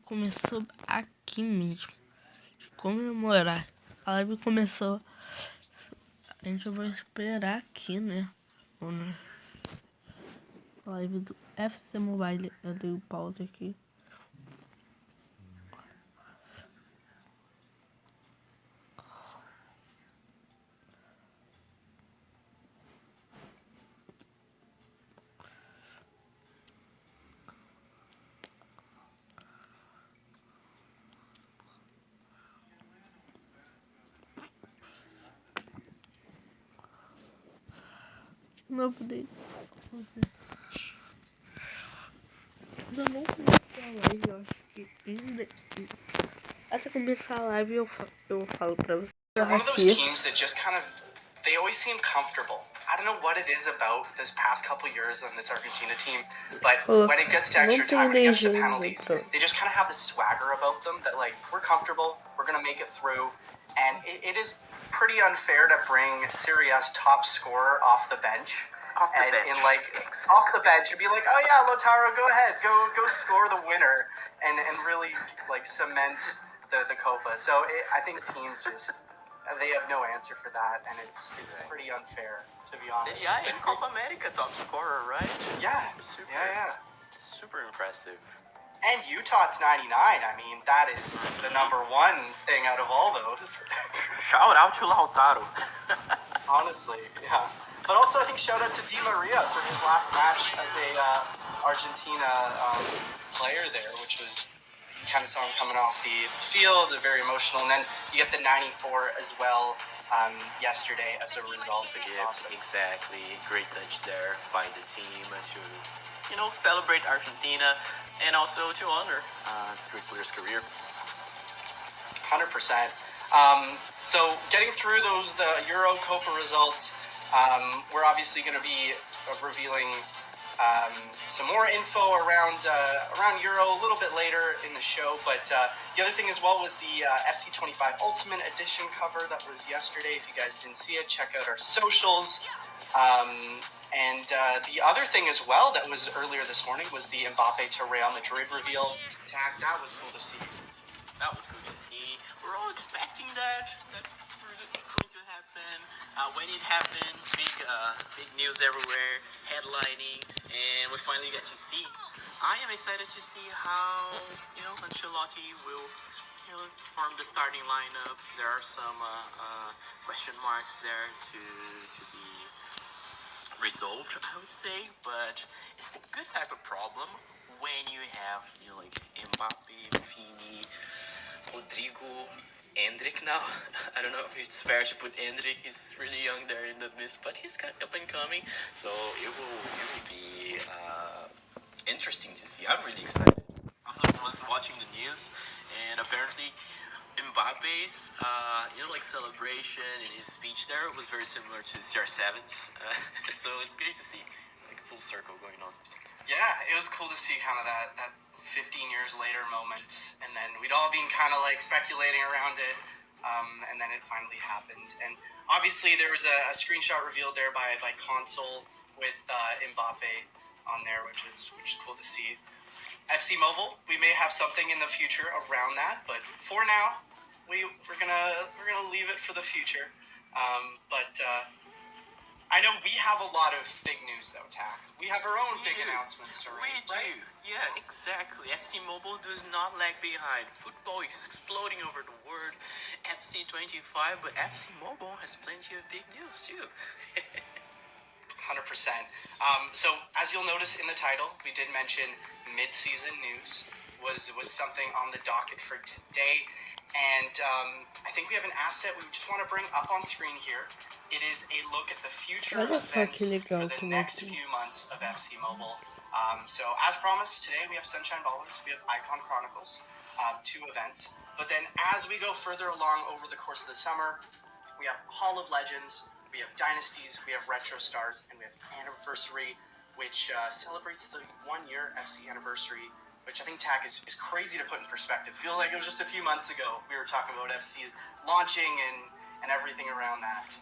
Começou aqui mesmo, de comemorar. A live começou. A gente vai esperar aqui, né? A live do FC Mobile. Eu dei o pause aqui. Novo dele. Eu não comecei a live, eu acho que ainda. Até começar a live eu falo pra você. They're one of those teams that just kind of, they always seem comfortable. I don't know what it is about this past couple years on this Argentina team, but when it gets to extra time, when it gets to penalties, they just kind of have this swagger about them that, like, we're comfortable, we're going to make it through. And it is pretty unfair to bring Serie A's top scorer off the bench. Off the bench and be like, oh yeah, Lautaro, go ahead, go score the winner, and really like cement the Copa. So I think teams just, they have no answer for that, and it's pretty unfair, to be honest. Yeah, and Copa America top scorer, right? Yeah, yeah. Super impressive. And Utah's 99. I mean, that is the number one thing out of all those. Shout out to Lautaro. Honestly, yeah. But also, I think shout out to Di Maria for his last match as a Argentina player there, which was, you kind of saw him coming off the field, very emotional. And then you get the 94 as well yesterday as a result. Awesome. Exactly. Great touch there by the team to, celebrate Argentina and also to honor this great player's career. 100%. So getting through the Euro Copa results, we're obviously going to be revealing some more info around Euro a little bit later in the show. But the other thing as well was the FC25 Ultimate Edition cover that was yesterday. If you guys didn't see it, check out our socials. And the other thing as well that was earlier this morning was the Mbappe to Real Madrid reveal. That was cool to see. That was good to see. We're all expecting that. That's going to happen. When it happened, big news everywhere, headlining, and we finally get to see. I am excited to see how Ancelotti will form the starting lineup. There are some question marks there to be resolved, I would say, but it's a good type of problem when you have like Mbappe, Vini, Rodrigo, Endrick now. I don't know if it's fair to put Endrick. He's really young there in the midst, but he's kind of up and coming. So it will be interesting to see. I'm really excited. Also, I was watching the news, and apparently Mbappe's celebration and his speech there was very similar to CR7's. So it's great to see like a full circle going on. Yeah, it was cool to see kind of that 15 years later moment, and then we'd all been kind of like speculating around it, and then it finally happened. And obviously there was a screenshot revealed there by Console with Mbappe on there, which is cool to see. FC Mobile, we may have something in the future around that, but for now, we're gonna leave it for the future. But I know we have a lot of big news though, Tak. We have our own big announcements to read. We do. Yeah, exactly. FC Mobile does not lag behind. Football is exploding over the world. FC25, but FC Mobile has plenty of big news too. 100%. So as you'll notice in the title, we did mention mid-season news was something on the docket for today. And I think we have an asset we just want to bring up on screen here. It is a look at the future events for the next few months of FC Mobile. So as promised, today we have Sunshine Ballers, we have Icon Chronicles, 2 events. But then as we go further along over the course of the summer, we have Hall of Legends, we have Dynasties, we have Retro Stars, and we have Anniversary, which celebrates the 1-year FC anniversary, which I think Tak is crazy to put in perspective. I feel like it was just a few months ago we were talking about FC launching and everything around that.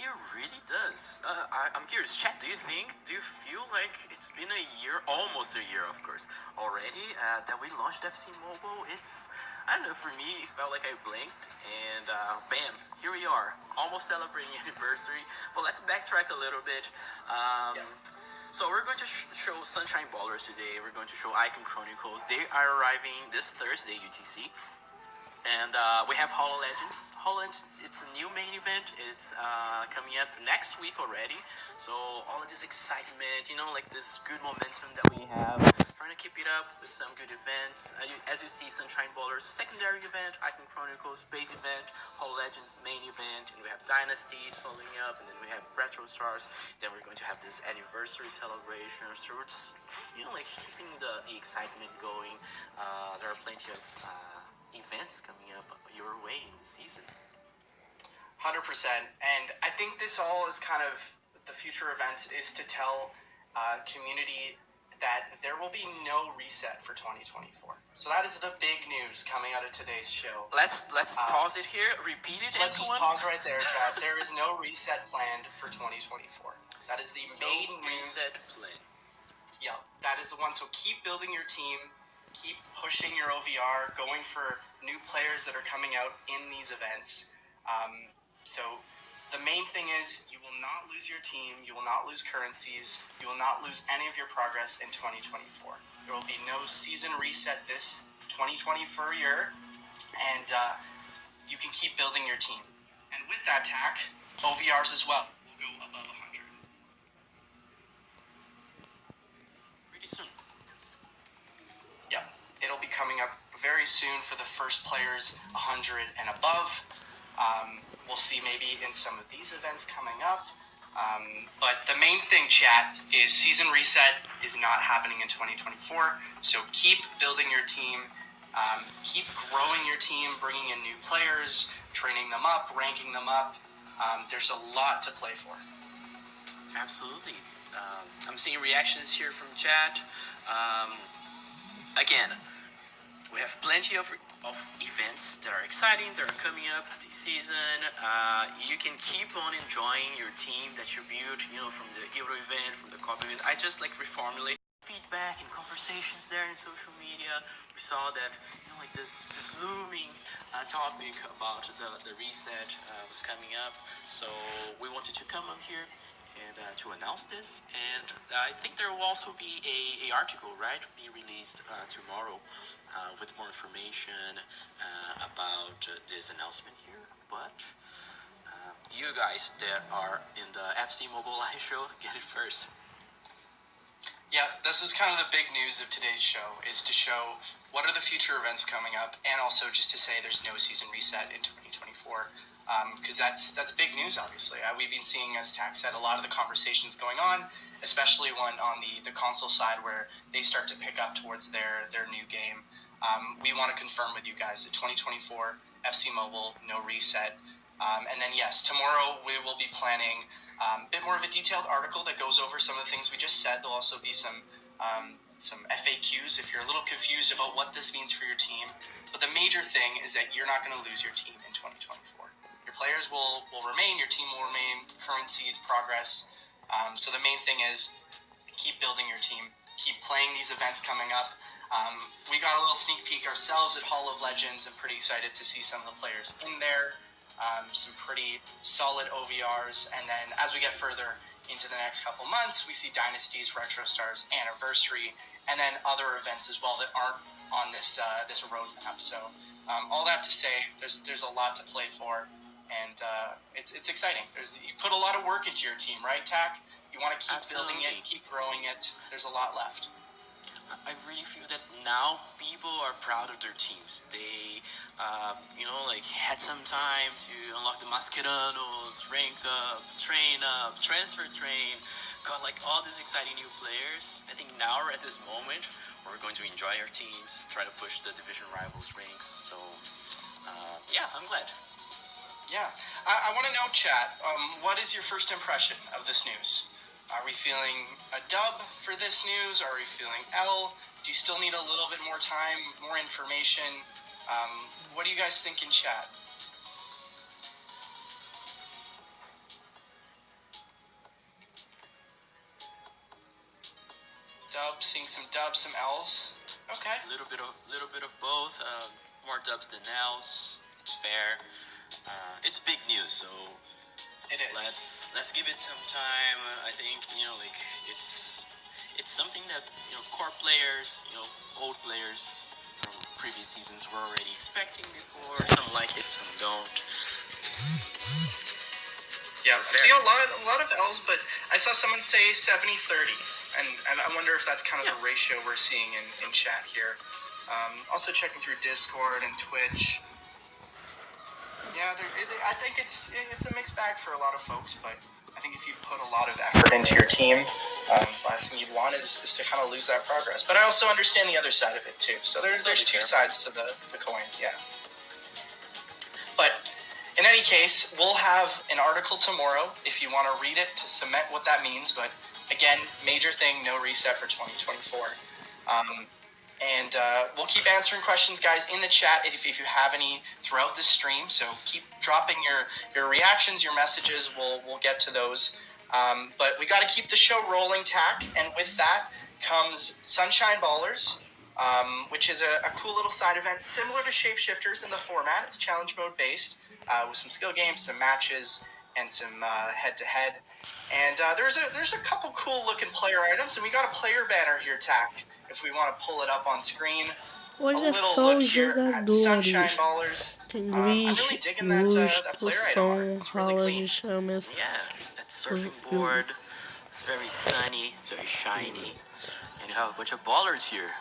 It really does. I'm curious, Chat. Do you feel like it's been a year, almost a year, of course, already that we launched FC Mobile? I don't know. For me, it felt like I blinked, and bam, here we are, almost celebrating anniversary. But let's backtrack a little bit. Yeah. So we're going to show Sunshine Ballers today. We're going to show Icon Chronicles. They are arriving this Thursday, UTC. And we have Hollow Legends. Hollow Legends, it's a new main event. It's coming up next week already. So all of this excitement, like this good momentum that we have, trying to keep it up with some good events. As you see, Sunshine Ballers secondary event, Icon Chronicles base event, Hollow Legends main event, and we have Dynasties following up, and then we have Retro Stars. Then we're going to have this anniversary celebration. So it's like keeping the excitement going. There are plenty of events coming up your way in the season. 100%. And I think this all is kind of the future events is to tell community that there will be no reset for 2024. So that is the big news coming out of today's show. Let's pause it here. Repeat it, Let's just pause right there, Chad. There is no reset planned for 2024. That is the main news. Reset plan. Yeah, that is the one. So keep building your team. Keep pushing your OVR, going for new players that are coming out in these events. So the main thing is you will not lose your team, you will not lose currencies, you will not lose any of your progress in 2024. There will be no season reset this 2024 year, and you can keep building your team. And with that, TAC, OVRs as well will go above 100. Pretty soon. Yeah, it'll be coming up very soon for the first players 100 and above. We'll see maybe in some of these events coming up. But the main thing, chat, is season reset is not happening in 2024. So keep building your team. Keep growing your team, bringing in new players, training them up, ranking them up. There's a lot to play for. Absolutely. I'm seeing reactions here from chat. Again, we have plenty of events that are exciting, that are coming up this season. You can keep on enjoying your team that you built, from the Euro event, from the Cup event. I just reformulate feedback and conversations there in social media. We saw that, this looming topic about the reset was coming up. So we wanted to come up here and to announce this. And I think there will also be a article, right, be released tomorrow with more information about this announcement here. But you guys that are in the FC Mobile Live show, get it first. Yeah, this is kind of the big news of today's show, is to show what are the future events coming up, and also just to say there's no season reset in 2024. Because that's big news, obviously. We've been seeing, as Tax said, a lot of the conversations going on, especially one on the console side where they start to pick up towards their new game. We want to confirm with you guys that 2024 FC Mobile, no reset. And then, yes, tomorrow we will be planning a bit more of a detailed article that goes over some of the things we just said. There'll also be some FAQs if you're a little confused about what this means for your team. But the major thing is that you're not going to lose your team in 2024. Your players will remain, your team will remain, currencies, progress. So the main thing is keep building your team, keep playing these events coming up. We got a little sneak peek ourselves at Hall of Legends. I'm pretty excited to see some of the players in there. Some pretty solid OVRs. And then as we get further into the next couple months, we see Dynasties, Retro Stars, Anniversary, and then other events as well that aren't on this roadmap. So all that to say, there's a lot to play for, and it's exciting. You put a lot of work into your team, right, Tac? You want to keep Absolutely. building it, keep growing it. There's a lot left. I really feel that now people are proud of their teams. They, had some time to unlock the Masqueranos, rank up, train up, transfer train, got all these exciting new players. I think now we're at this moment where we're going to enjoy our teams, try to push the division rivals ranks. So, I'm glad. Yeah. I want to know, chat, what is your first impression of this news? Are we feeling a dub for this news? Are we feeling L? Do you still need a little bit more time, more information? What do you guys think in chat? Dubs, seeing some dubs, some L's. Okay. A little bit of both. More dubs than L's. It's fair. It's big news, so It is. let's give it some time. I think like it's something that core players, old players from previous seasons were already expecting before. Some like it, some don't. Yeah, I see a lot of L's, but I saw someone say 70-30, and I wonder if that's kind of the ratio we're seeing in chat here. Also checking through Discord and Twitch. Yeah, I think it's a mixed bag for a lot of folks, but I think if you put a lot of effort into your team, last thing you'd want is to kind of lose that progress. But I also understand the other side of it too. So there's two sides to the coin. Yeah. But in any case, we'll have an article tomorrow if you want to read it to cement what that means. But again, major thing, no reset for 2024. And we'll keep answering questions, guys, in the chat if you have any throughout the stream. So keep dropping your reactions, your messages. We'll get to those. But we got to keep the show rolling, Tack. And with that comes Sunshine Ballers, which is a cool little side event similar to Shapeshifters in the format. It's challenge mode based with some skill games, some matches, and some head-to-head. And there's a couple cool looking player items, and we got a player banner here, Tack. If we want to pull it up on screen, Olha a little só look os here at Sunshine jogadores. Ballers. Tem I'm gris, really digging luz, that player item art. torção, It's really rala clean. de chamas. Yeah, that surfing board. It's very sunny. It's very shiny. And you have a bunch of ballers here.